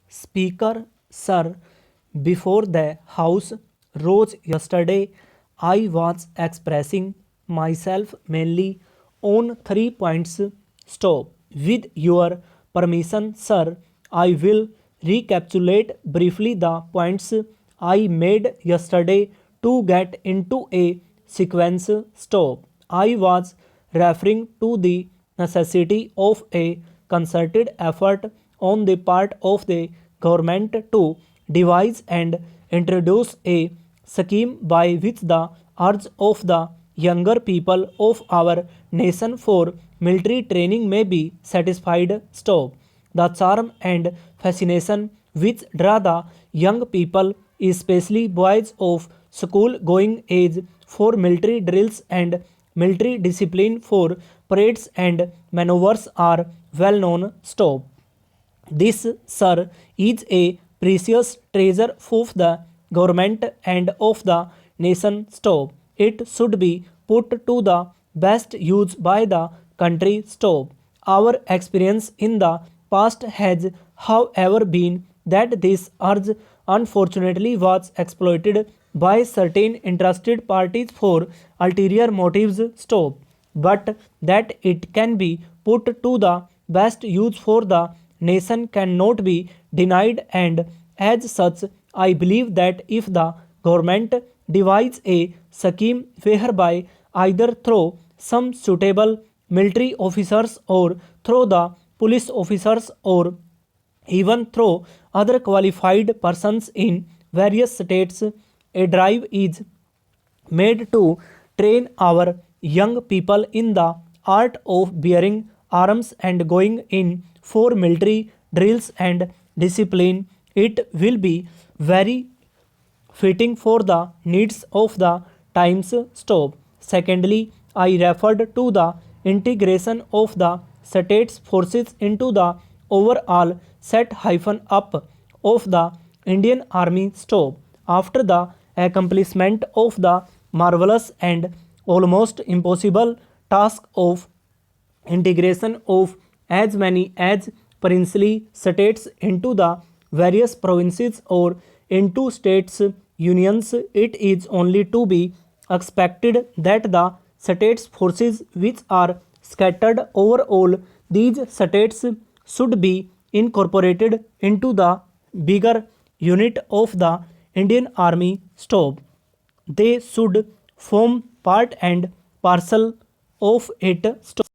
Speaker, sir, before the House rose yesterday, I was expressing myself mainly on 3 points. Stop. With your permission, sir, I will recapitulate briefly the points I made yesterday to get into a sequence. Stop. I was referring to the necessity of a concerted effort on the part of the government to devise and introduce a scheme by which the urge of the younger people of our nation for military training may be satisfied. Stop. The charm and fascination which draw the young people, especially boys of school going age, for military drills and military discipline for parades and maneuvers are well known. Stop. This, sir, is a precious treasure of the government and of the nation. Stop. It should be put to the best use by the country. Stop. Our experience in the past has, however, been that this urge unfortunately was exploited by certain interested parties for ulterior motives. Stop. But that it can be put to the best use for the nation cannot be denied, and as such I believe that if the government devise a scheme whereby either through some suitable military officers or through the police officers or even through other qualified persons in various states, a drive is made to train our young people in the art of bearing arms and going in for military drills and discipline, it will be very fitting for the needs of the times. Stop. Secondly, I referred to the integration of the state's forces into the overall set up of the Indian Army. Stop. After the accomplishment of the marvelous and almost impossible task of integration of as many as princely states into the various provinces or into states unions, it is only to be expected that the states forces which are scattered over all these states should be incorporated into the bigger unit of the Indian Army. Stop. They should form part and parcel of it. Stop.